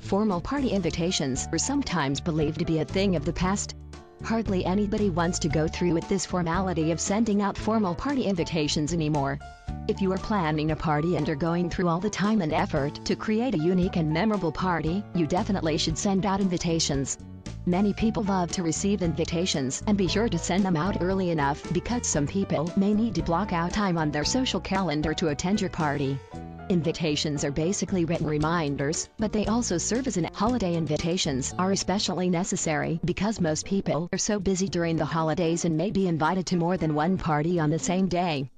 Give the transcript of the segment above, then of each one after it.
Formal party invitations are sometimes believed to be a thing of the past. Hardly anybody wants to go through with this formality of sending out formal party invitations anymore. If you are planning a party and are going through all the time and effort to create a unique and memorable party, you definitely should send out invitations. Many people love to receive invitations, and be sure to send them out early enough because some people may need to block out time on their social calendar to attend your party. Invitations are basically written reminders, but they also serve as an holiday. Invitations are especially necessary because most people are so busy during the holidays and may be invited to more than one party on the same day.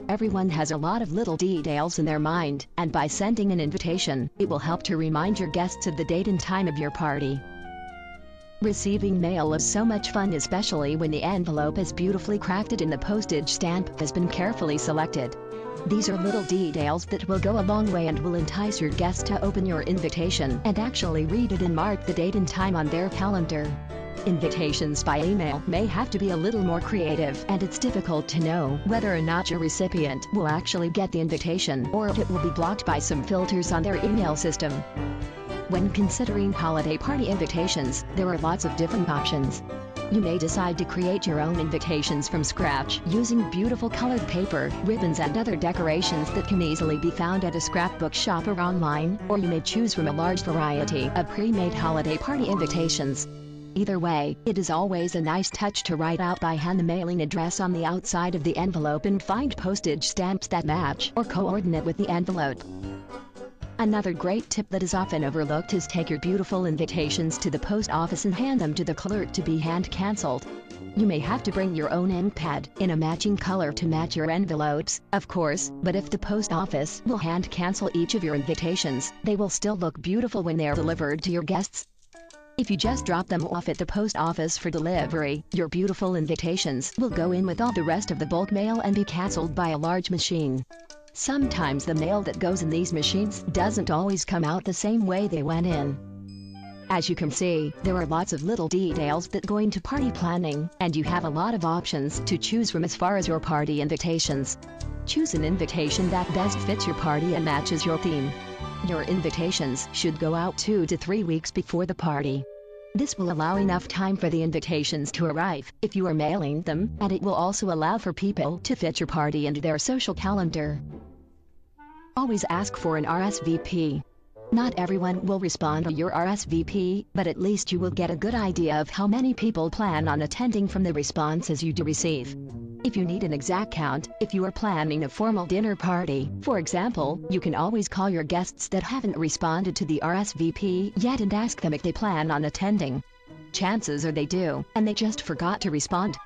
Everyone has a lot of little details in their mind, and by sending an invitation, it will help to remind your guests of the date and time of your party. Receiving mail is so much fun, especially when the envelope is beautifully crafted and the postage stamp has been carefully selected. These are little details that will go a long way and will entice your guests to open your invitation and actually read it and mark the date and time on their calendar. Invitations by email may have to be a little more creative, and it's difficult to know whether or not your recipient will actually get the invitation or if it will be blocked by some filters on their email system. When considering holiday party invitations, there are lots of different options. You may decide to create your own invitations from scratch using beautiful colored paper, ribbons and other decorations that can easily be found at a scrapbook shop or online, or you may choose from a large variety of pre-made holiday party invitations. Either way, it is always a nice touch to write out by hand the mailing address on the outside of the envelope and find postage stamps that match or coordinate with the envelope. Another great tip that is often overlooked is take your beautiful invitations to the post office and hand them to the clerk to be hand-canceled. You may have to bring your own ink pad in a matching color to match your envelopes, of course, but if the post office will hand-cancel each of your invitations, they will still look beautiful when they are delivered to your guests. If you just drop them off at the post office for delivery, your beautiful invitations will go in with all the rest of the bulk mail and be canceled by a large machine. Sometimes the mail that goes in these machines doesn't always come out the same way they went in. As you can see, there are lots of little details that go into party planning, and you have a lot of options to choose from as far as your party invitations. Choose an invitation that best fits your party and matches your theme. Your invitations should go out 2 to 3 weeks before the party. This will allow enough time for the invitations to arrive if you are mailing them, and it will also allow for people to fit your party into their social calendar. Always ask for an RSVP. Not everyone will respond to your RSVP, but at least you will get a good idea of how many people plan on attending from the responses you do receive. If you need an exact count, if you are planning a formal dinner party, for example, you can always call your guests that haven't responded to the RSVP yet and ask them if they plan on attending. Chances are they do, and they just forgot to respond.